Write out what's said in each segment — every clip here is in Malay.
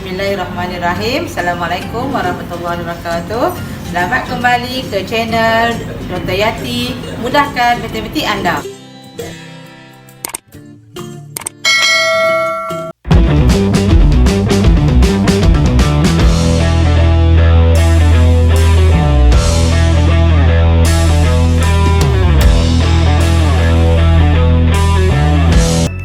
Bismillahirrahmanirrahim. Assalamualaikum warahmatullahi wabarakatuh. Selamat kembali ke channel Dr. Yati, mudahkan matematik anda.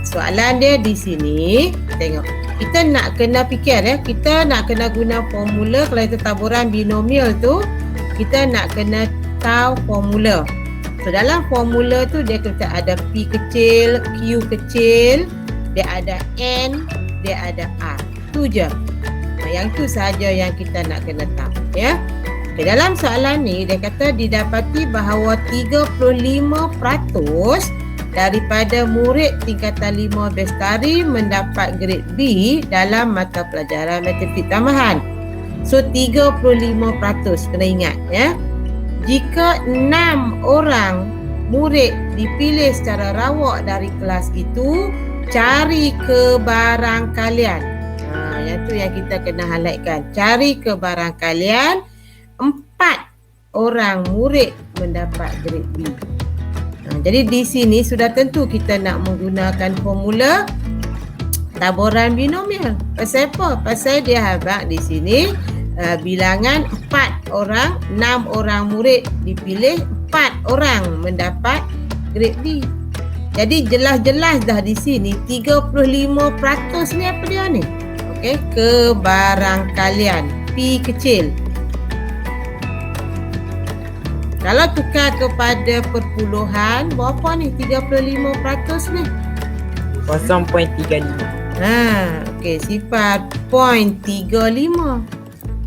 Soalan dia di sini, tengok. Kita nak kena fikir kita nak kena guna formula. Kalau itu taburan binomial tu, kita nak kena tahu formula. So dalam formula tu dia kata ada P kecil, Q kecil, dia ada N, dia ada R. Tu je. Yang tu sahaja yang kita nak kena tahu, ya. Okay, dalam soalan ni dia kata didapati bahawa 35% daripada murid tingkatan 5 Bestari mendapat grade B dalam mata pelajaran matematik tambahan. So 35% kena ingat, ya. Jika 6 orang murid dipilih secara rawak dari kelas itu, cari kebarangkalian. Yang tu yang kita kena highlightkan. Cari kebarangkalian 4 orang murid mendapat grade B. Jadi di sini sudah tentu kita nak menggunakan formula taburan binomial. Pasal apa? Pasal dia habaq di sini bilangan 4 orang, 6 orang murid dipilih, 4 orang mendapat grade B. Jadi jelas-jelas dah di sini 35% ni apa dia ni? Okey, kebarangkalian P kecil. Kalau tukar kepada perpuluhan, berapa ni 35% ni? 0.35. Okey, 0.35.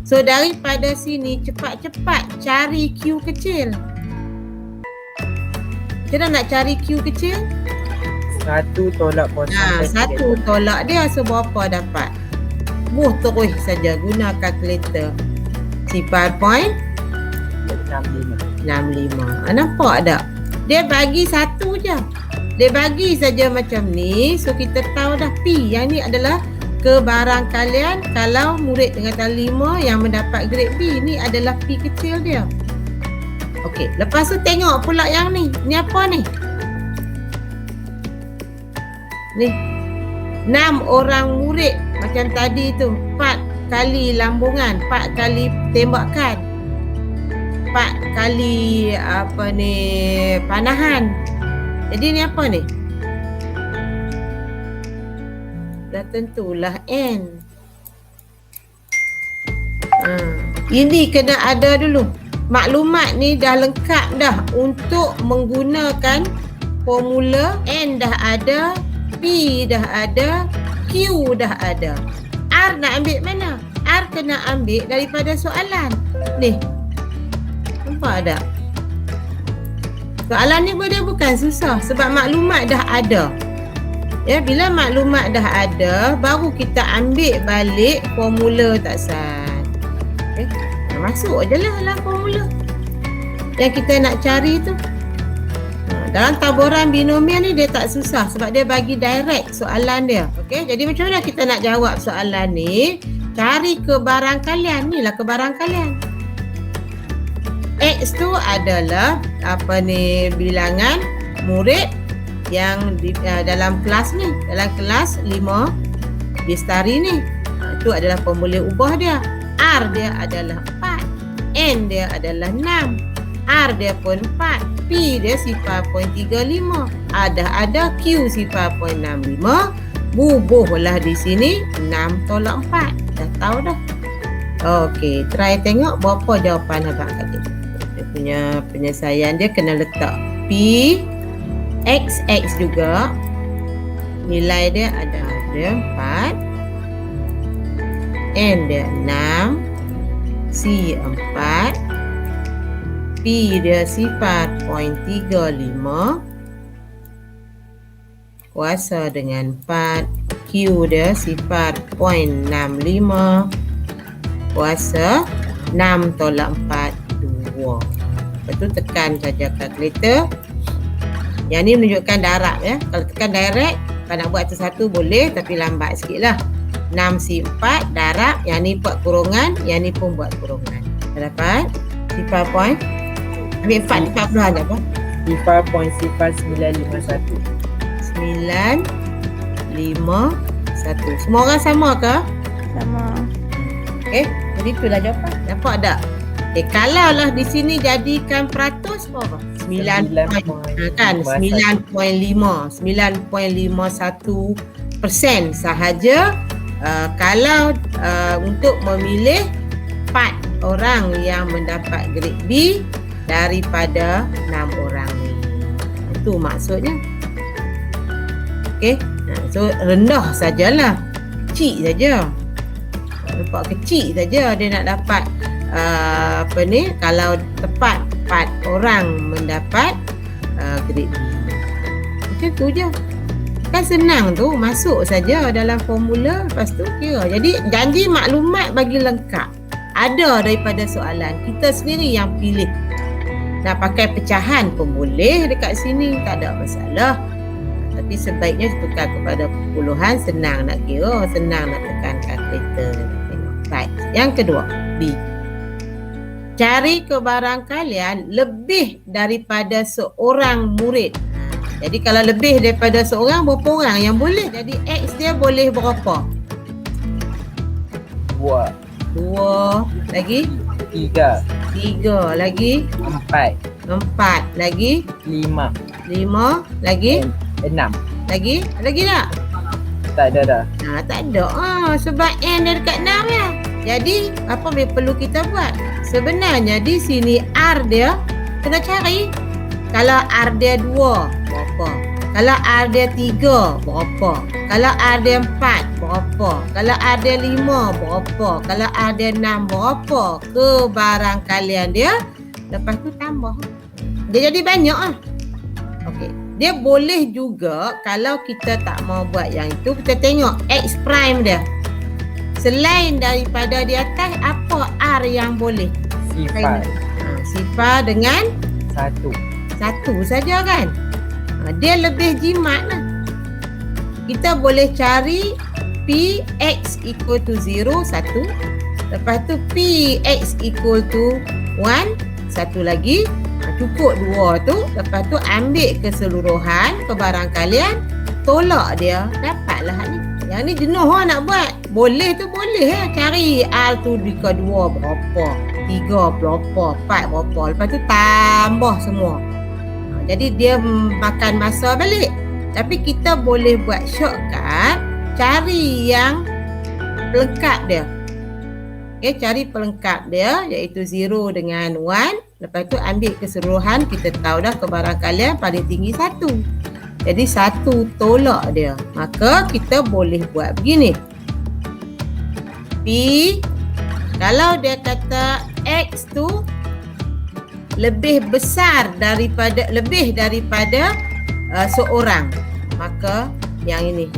So daripada sini cepat-cepat cari Q kecil. Macam mana nak cari Q kecil? 1 tolak 0.35. 1 tolak dia, so berapa dapat? Terus saja guna kalkulator. 0.65. Nampak tak? Dia bagi satu je. Dia bagi saja macam ni. So kita tahu dah P. Yang ni adalah kebarangkalian kalau murid tingkatan 5 yang mendapat grade B. Ni adalah P kecil dia. Okey, lepas tu tengok pula yang ni. Ni apa ni? Ni 6 orang murid macam tadi tu. 4 kali lambungan, 4 kali tembakan, 4 kali panahan. Jadi ni apa ni? Dah tentulah N. Ini kena ada dulu. Maklumat ni dah lengkap dah untuk menggunakan formula. N dah ada, P dah ada, Q dah ada. R nak ambil mana? R kena ambil daripada soalan. Ni. Nampak tak? Soalan ni dia bukan susah sebab maklumat dah ada. Ya, bila maklumat dah ada, baru kita ambil balik formula tak sah. Okay. Masuk je lah dalam formula yang kita nak cari tu. Dalam taburan binomial ni dia tak susah sebab dia bagi direct soalan dia. Okey, jadi macam mana kita nak jawab soalan ni? Cari kebarangkalian. Ni lah kebarangkalian. X tu adalah bilangan murid yang dalam kelas ni, dalam kelas 5 Bestari ni. Itu adalah formula ubah dia. R dia adalah 4, N dia adalah 6, R dia pun 4, P dia 0.35, ada Q 0.65. Bubuhlah di sini 6 tolak 4. Dah tahu dah. Okey, try tengok berapa jawapan abang tadi. Dia punya penyelesaian dia kena letak P X juga. Nilai dia ada 4, N dia 6, C 4, P dia 0.35, kuasa dengan 4, Q dia 0.65, kuasa 6 tolak 4, 2. Lepas tu tekan saja kalkulator. Yang ni menunjukkan darab, ya. Kalau tekan direct, kalau nak buat satu boleh tapi lambat sikit lah. 6C4 darab, yang ni buat kurungan, yang ni pun buat kurungan. Dah dapat? Sifar point. Ambil 4 40-an apa? Sifar point sifar 951. 951. Semua orang sama ke? Sama. Okey, jadi itulah jawapan. Nampak tak? Kalau lah di sini jadikan peratus apa? 9 kan? 9.51% sahaja kalau untuk memilih 4 orang yang mendapat grade B daripada 6 orang ni. Itu maksudnya. Okey. So rendah sajalah. Kecil saja. Nampak kecil saja dia nak dapat kalau tepat 4 orang mendapat grade B. Macam tu je. Kan senang tu, masuk saja dalam formula, lepas tu kira. Jadi janji maklumat bagi lengkap. Ada daripada soalan, kita sendiri yang pilih. Nak pakai pecahan pun boleh dekat sini, tak ada masalah. Tapi sebaiknya tukar kepada puluhan, senang nak kira, senang nak tekan kalkulator. Baik, yang kedua, B. Cari kebarangkalian lebih daripada seorang murid. Jadi kalau lebih daripada seorang, berapa orang yang boleh? Jadi X dia boleh berapa? 2. 2. Lagi? 3. 3. Lagi? 4. 4. Lagi? 5. 5. Lagi? 6. Lagi? Lagi tak? Tak ada dah. Tak ada. Sebab N dia dekat 6 ya. Jadi apa yang perlu kita buat? Sebenarnya di sini R dia kena cari. Kalau R dia 2, berapa? Kalau R dia 3, berapa? Kalau R dia 4, berapa? Kalau R dia 5, berapa? Kalau R dia 6, berapa? Kebarangkalian dia. Lepas tu tambah. Dia jadi banyak lah. Okey. Dia boleh juga kalau kita tak mau buat yang itu, kita tengok X prime dia. Selain daripada di atas, apa R yang boleh? Sifar. Sifar dengan 1. 1 saja kan? Dia lebih jimat lah. Kita boleh cari P X equal to 0, 1. Lepas tu P X equal to 1, 1 lagi. Cukup 2 tu. Lepas tu ambil keseluruhan kebarangkalian, tolak dia, dapatlah ni. Yang ni jenuh nak buat. Boleh tu boleh cari R tu dekat 2 berapa, 3 berapa, 4 berapa. Lepas tu tambah semua. Jadi dia makan masa balik. Tapi kita boleh buat shortcut, cari yang pelengkap dia. Okey, cari pelengkap dia iaitu 0 dengan 1. Lepas tu ambil keseluruhan, kita tahu dah kebarangkalian paling tinggi 1. Jadi 1 tolak dia. Maka kita boleh buat begini. P, kalau dia kata X tu lebih daripada seorang, maka yang ini.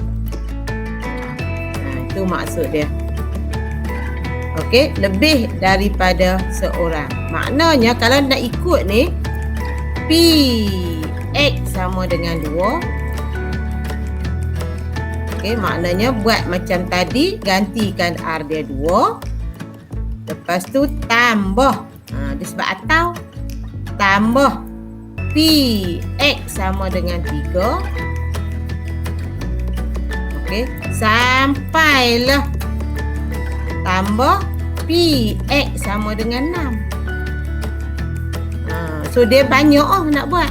Itu maksud dia. Okey, lebih daripada seorang. Maknanya kalau nak ikut ni, P X sama dengan 2. Okey, maknanya buat macam tadi, gantikan R dia 2. Lepas tu tambah. Dia sebab atau. Tambah P X sama dengan 3. Okey, sampailah tambah P X sama dengan 6. So dia banyak nak buat.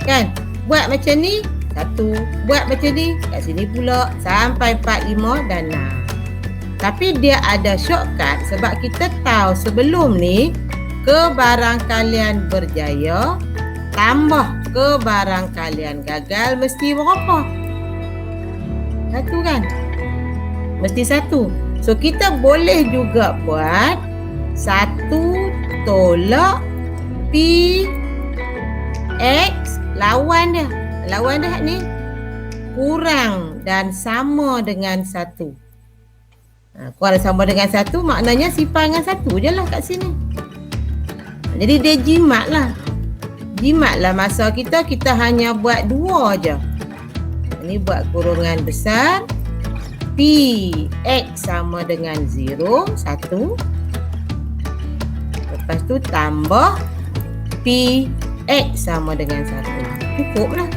Kan? Buat macam ni, 1. Buat macam ni, kat sini pula sampai 4, 5 dan 6. Tapi dia ada shortcut sebab kita tahu sebelum ni kebarangkalian berjaya tambah kebarangkalian gagal mesti berapa? 1 kan? Mesti 1. So kita boleh juga buat 1 tolak P X lawan dia. Lawan dia ni kurang dan sama dengan 1. Kurang dan sama dengan 1 maknanya sifar dengan 1 je lah kat sini. Jadi dia jimat lah. Jimat lah masa kita hanya buat 2 je. Ini buat kurungan besar. P X sama dengan 0, 1. Lepas tu tambah P X sama dengan 1. Cukup lah.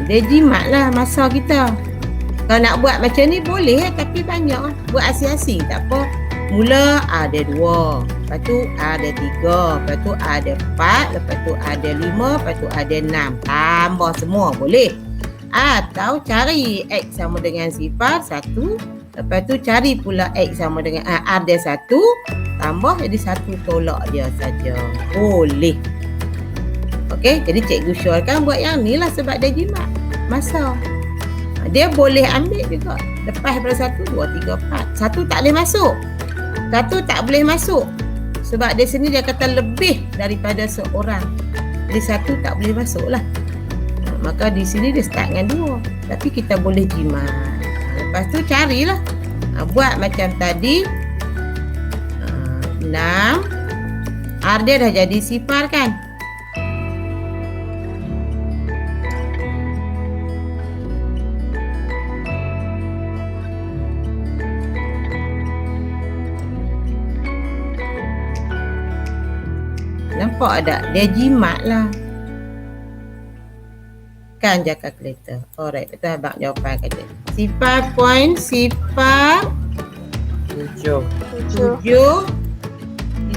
Dia jimat lah masa kita. Kalau nak buat macam ni boleh tapi banyak lah. Buat asing-asing tak apa. Mula ada 2, lepas tu ada 3, lepas tu ada 4, lepas tu ada 5, lepas tu ada 6. Tambah semua boleh. Atau cari X sama dengan sifar 1, lepas tu cari pula X sama dengan R dia 1, tambah jadi 1 tolak dia saja. Boleh. Okey, jadi cikgu syorkan buat yang ni lah sebab dia jimat masa. Dia boleh ambil juga. Lepas daripada 1, 2, 3, 4. 1 tak boleh masuk. 1 tak boleh masuk. Sebab dia sini dia kata lebih daripada seorang. Jadi 1 tak boleh masuk lah. Maka di sini dia start dengan 2. Tapi kita boleh jimat. Lepas tu carilah. Buat macam tadi. 6. R dia dah jadi sifar kan? Nampak tak? Dia jimat lah. Kan je kalkulator. Alright, betul abang jawapan kata. Sifar point, sifar 7. 7,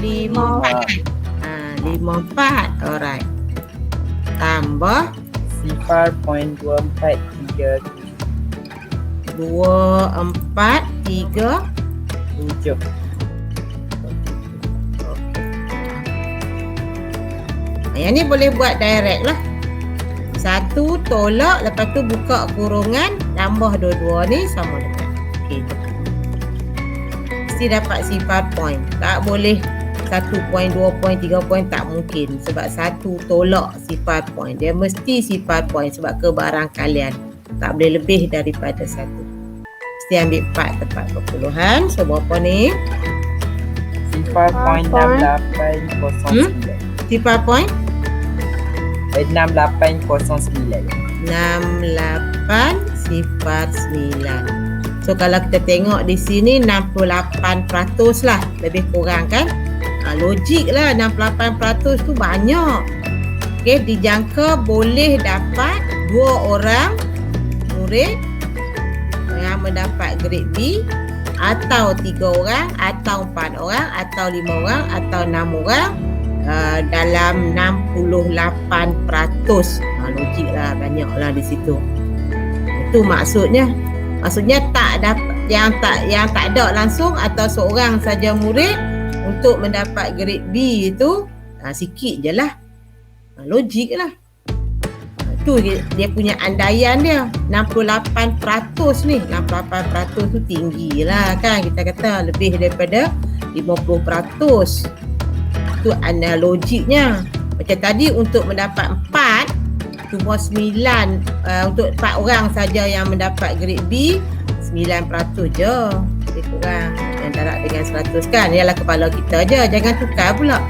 5, 4 kan? 5, 4. Alright. Tambah Sifar point 24, 3, 2, 4, 3, 7. yang ni boleh buat direct lah. 1 tolak, lepas tu buka kurungan, tambah dua-dua ni sama dengan. Okay. Mesti dapat sifar point. Tak boleh 1 point, 2 point, 3 point, tak mungkin. Sebab 1 tolak sifar point. Dia mesti sifar point sebab kebarangkalian. Tak boleh lebih daripada 1. Mesti ambil 4 tepat perpuluhan. So berapa ni? Sifar point 6809. Sifar point 6809. 6809. So kalau kita tengok di sini 68% lah, lebih kurang kan? Logik lah 68% tu banyak. Okey, dijangka boleh dapat 2 orang murid yang mendapat grade B, atau 3 orang, atau 4 orang, atau 5 orang, atau 6 orang. Dalam 68%. Logik lah, banyak lah di situ. Itu maksudnya. Maksudnya tak dapat, yang tak ada langsung atau seorang saja murid untuk mendapat grade B itu sikit je lah. Logik lah. Tu dia punya andaian dia. 68% ni. 68% tu tinggi lah kan. Kita kata lebih daripada 50%. Itu logiknya. Macam tadi untuk mendapat 4, cuma 9 untuk 4 orang saja yang mendapat grade B, 9% je. Lebih kurang yang darab dengan 100 kan. Ialah kepala kita je. Jangan tukar pula.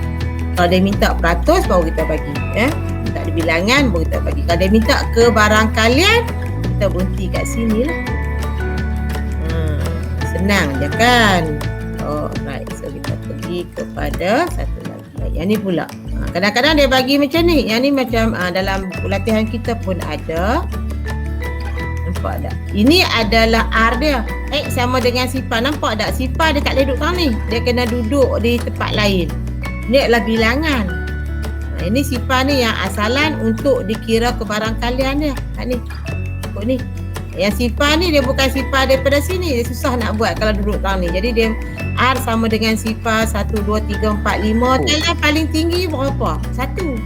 Kalau dia minta peratus baru kita bagi. Minta dia bilangan baru kita bagi. Kalau dia minta kebarangkalian, kita berhenti kat sini lah. Senang je kan. Alright. So kita pergi kepada satu lagi. Yang ni pula. Kadang-kadang dia bagi macam ni. Yang ni macam dalam latihan kita pun ada. Nampak tak? Ini adalah R dia. X sama dengan sifar. Nampak tak? Sifar dia tak boleh duduk tang ni. Dia kena duduk di tempat lain. Ini adalah bilangan. Ini sifar ni yang asalan untuk dikira kebarangkalian dia. Ni. Ikut ni. Yang sifar ni dia bukan sifar daripada sini. Dia susah nak buat kalau duduk tang ni. Jadi dia R sama dengan sifar 1, 2, 3, 4, 5. Yang paling tinggi berapa? 1.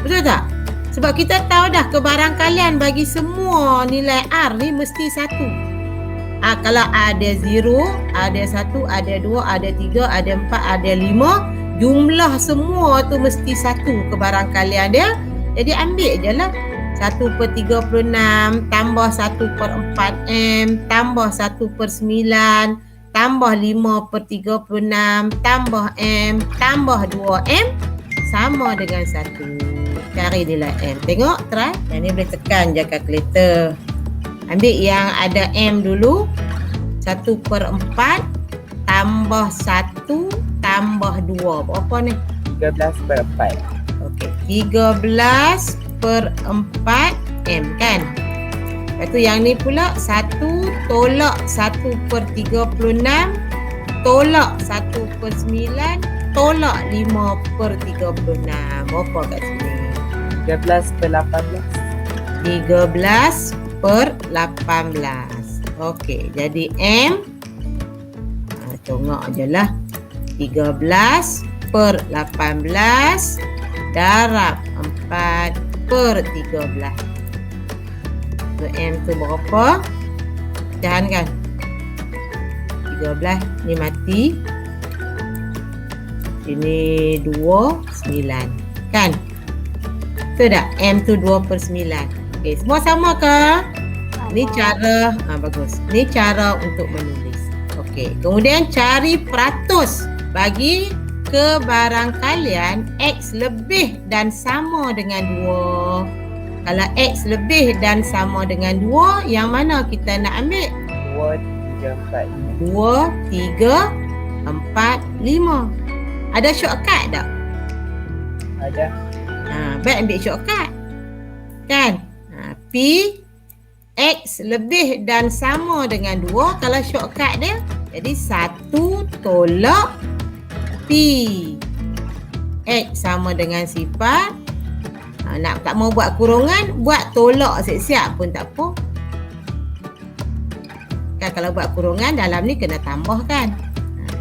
Betul tak? Sebab kita tahu dah kebarangkalian bagi semua nilai R ni mesti 1. Kalau ada 0, ada 1, ada 2, ada 3, ada 4, ada 5, jumlah semua tu mesti 1 kebarangkalian dia. Jadi ambil je lah 1/36 tambah 1/4M tambah 1/9 tambah 5/36 tambah M tambah 2M sama dengan 1. Cari nilai M. Tengok, try. Yang ni boleh tekan je kalkulator. Ambil yang ada M dulu. 1/4 tambah 1 tambah 2. Berapa ni? 13/4. Okey, 13/4 M kan? Lepas tu yang ni pula 1 tolak 1/36 tolak 1/9 tolak 5/36. Berapa kat sini? 13/18. 13/18. Okey, jadi M tengok je lah. 13/18 darab 4/13. So M tu berapa? Pecahan kan? 13 ni mati. Ini 2, 9. Kan? Betul tak? M tu 2/9. Okey, semua sama ke? Ni cara, bagus. Ni cara untuk menulis. Okey, kemudian cari peratus bagi kebarangkalian X lebih dan sama dengan 2. Kalau X lebih dan sama dengan 2, yang mana kita nak ambil? 2, 3, 4, 5. 2, 3, 4, 5. Ada shortcut tak? Ada. Baik ambil shortcut. Kan? P X lebih dan sama dengan 2. Kalau shortcut dia, jadi 1 tolak P. X sama dengan sifar. Nak tak mau buat kurungan, buat tolak siap-siap pun tak apa. Kan kalau buat kurungan dalam ni kena tambah kan.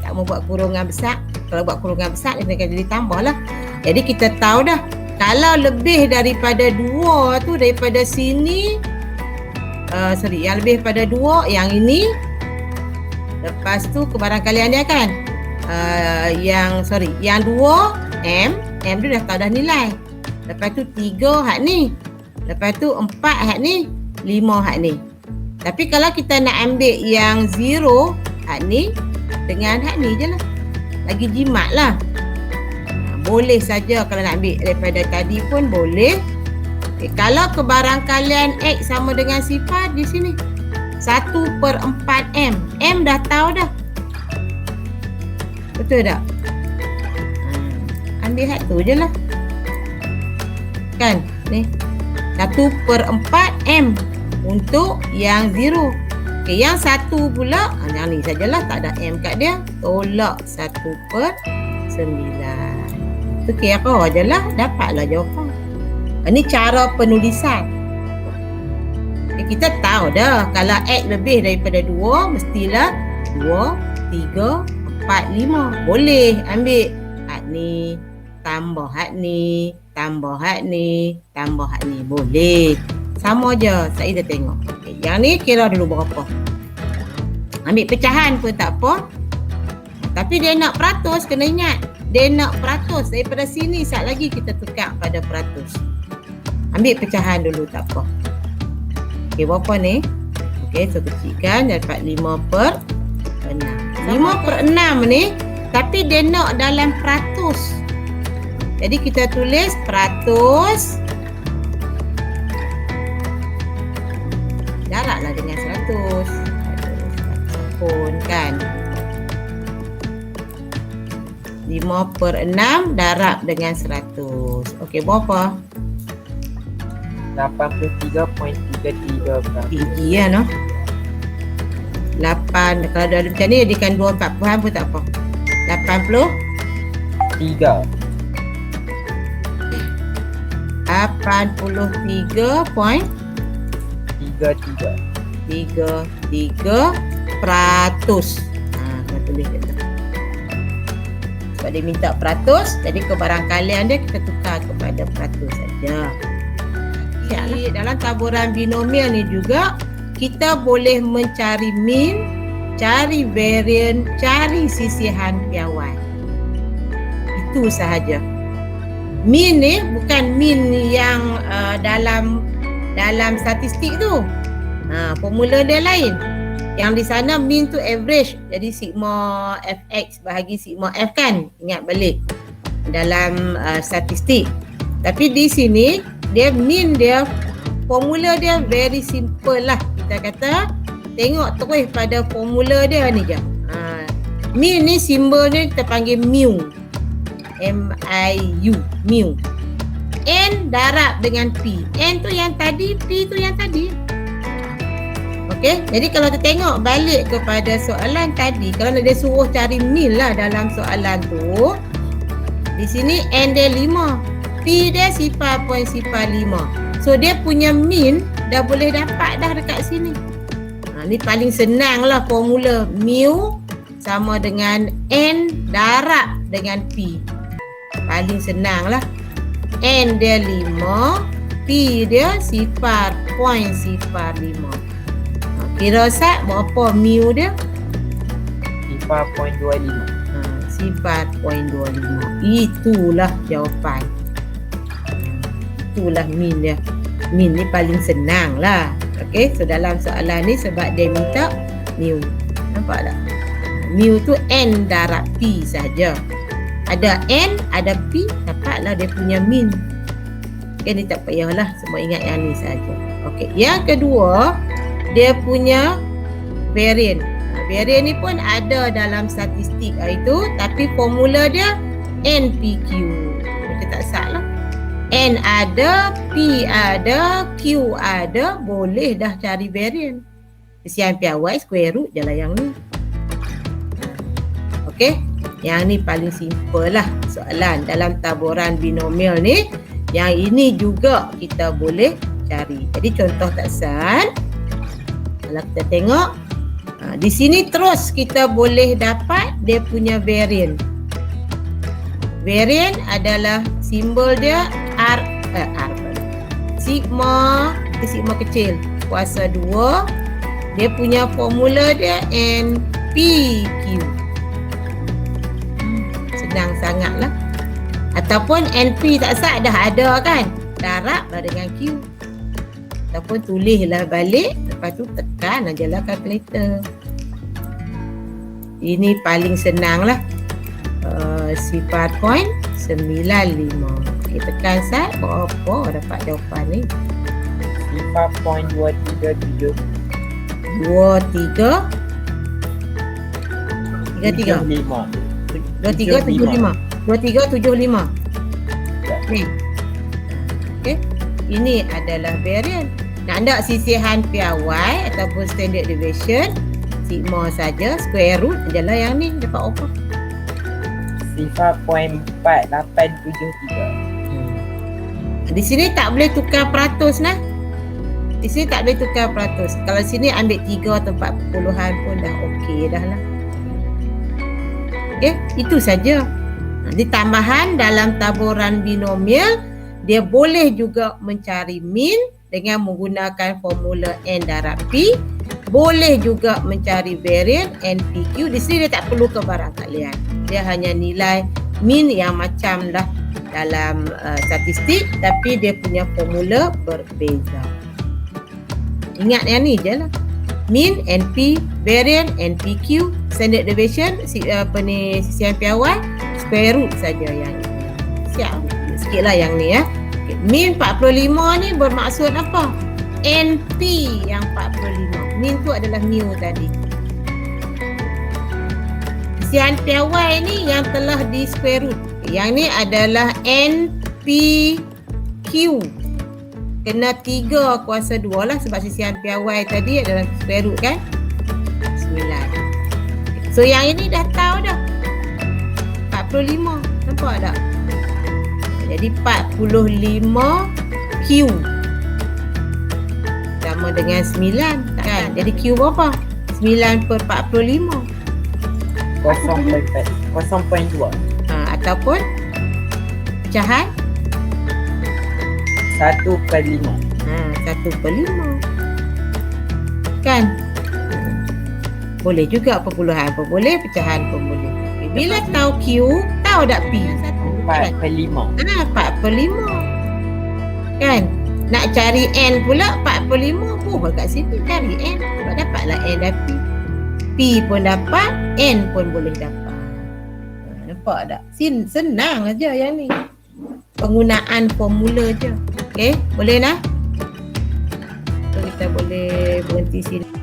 Tak mau buat kurungan besar. Kalau buat kurungan besar dia kena jadi tambah lah. Jadi kita tahu dah. Kalau lebih daripada 2 tu, daripada sini, yang lebih daripada 2, yang ini. Lepas tu kebarangkalian dia kan. Yang 2, M tu dah tahu dah nilai. Lepas tu 3 hak ni. Lepas tu 4 hak ni. 5 hak ni. Tapi kalau kita nak ambil yang 0 hak ni dengan hak ni je lah. Lagi jimat lah. Boleh saja kalau nak ambil daripada tadi pun boleh. Okay, kalau kebarangkalian X sama dengan sifar di sini 1/4 M. M dah tahu dah. Betul tak? Ambil hak tu je lah. Kan? Ni 1/4 M untuk yang 0. Okay, yang 1 pula, yang ni sajalah, tak ada M kat dia. Tolak 1/9. Tu kira je lah, dapatlah jawapan. Ini cara penulisan. Okay, kita tahu dah, kalau X lebih daripada 2, mestilah 2, 3, 4, 5. Boleh ambil hak ni, tambah hak ni, tambah hak ni, tambah hak ni. Boleh. Sama je. Saya dah tengok. Okay, yang ni kira dulu berapa. Ambil pecahan pun tak apa. Tapi dia nak peratus, kena ingat. Dia nak peratus. Daripada sini sekejap lagi kita tukar pada peratus. Ambil pecahan dulu, tak apa. Okey, berapa ni? Okey, so kecilkan dapat 5/6. 5/6 ni, tapi dia nak dalam peratus. Jadi kita tulis peratus. Darablah dengan 100. Pun kan. 5/6 darab dengan 100. Okey, berapa? 83.33 gram. Tinggi ya, no? 8, kalau dalam macam ni jadikan 2/40 pun tak apa. 3. 83.33%. Kita tulis kat tu. Sebab dia minta peratus, jadi kebarangkalian dia kita tukar kepada peratus saja. Jadi dalam taburan binomial ni juga kita boleh mencari mean, cari variance, cari sisihan piawai. Itu sahaja. Mean ni bukan mean yang dalam statistik tu. Formula dia lain. Yang di sana mean tu average. Jadi sigma fx bahagi sigma f kan. Ingat balik dalam statistik. Tapi di sini dia mean dia, formula dia very simple lah. kita kata tengok terus pada formula dia ni je. Min ni simbol ni kita panggil mu. M-I-U. Mu. N darab dengan P. N tu yang tadi, P tu yang tadi. Okey, jadi kalau kita tengok balik kepada soalan tadi, kalau dia suruh cari min lah dalam soalan tu, di sini N dia 5, P dia 0.05. So dia punya min dah boleh dapat dah dekat sini. Ni paling senang lah formula. Mu sama dengan N darab dengan P. Paling senang lah. N dia 5, P dia 0.05. Kira Ustaz berapa mu dia? 0.25. 0.25. Itulah jawapan. Itulah min dia. Min ni paling senang lah. Okey, so dalam soalan ni sebab dia minta mu. Nampak tak? Mu tu N darab P saja. Ada N, ada P, dapatlah dia punya min. Okey, ni tak payahlah, semua ingat yang ni saja. Okey, yang kedua, dia punya variant. Variant ni pun ada dalam statistik itu, tapi formula dia NPQ. Kita tak salah. N ada, P ada, Q ada, boleh dah cari variant. Kesian piawai square root je lah yang ni. Okey, yang ni paling simple lah soalan dalam taburan binomial ni. Yang ini juga kita boleh cari. Jadi contoh taksan, kalau kita tengok di sini terus kita boleh dapat dia punya variant. Variant adalah simbol dia R sigma kecil kuasa 2. Dia punya formula dia NPQ. Senang sangatlah. Ataupun NP tak sah dah ada kan, darablah dengan Q. Ataupun tulislah balik, lepas tu tekan aja lah kalkulator. Ini paling senang lah. 0.95. Kita tekan sat, berapa dapat jawapan ni? 0.237. 2375. Ni. Okey. Ini adalah variant. Nak tak sisihan piawai ataupun standard deviation, sigma saja, square root adalah yang ni dapat apa? 0.4873. Di sini tak boleh tukar peratus nah. Di sini tak boleh tukar peratus. Kalau sini ambil 3 atau 4 puluhan pun dah okey dah lah. Okey, itu saja. Di tambahan dalam taburan binomial, dia boleh juga mencari min dengan menggunakan formula N darab P. Boleh juga mencari variant NPQ. Di sini dia tak perlu kebarang kalian. Dia hanya nilai min yang macam dah dalam statistik, tapi dia punya formula berbeza. Ingat yang ni je lah. Min, NP, variant, NPQ, standard deviation, sisihan piawai, square root saja yang ni. Siap sikit lah yang ni ya. Okay. Min 45 ni bermaksud apa? NP yang 45. Min tu adalah mu tadi. Sisihan piawai ni yang telah di square root. Yang ni adalah NPQ. Kena 3 kuasa 2 lah sebab sisihan piawai tadi adalah square root kan? 9. So yang ini dah tahu dah. 45. Nampak tak? Jadi 45 Q sama dengan 9 kan? Jadi Q berapa? 9 per 45. 0.2. Ataupun pecahan 1/5. 1/5 kan? Boleh juga perpuluhan pun boleh, pecahan pun boleh. Bila tahu Q, tahu tak P? 4/5. 4/5 kan? Nak cari N pula 4/5 pun kat sini cari N. Sebab dapatlah N dan P. P pun dapat, N pun boleh dapat. Nampak tak? Senang aja yang ni. Penggunaan formula je. Okey, boleh nah? So, kita kita boleh berhenti sini.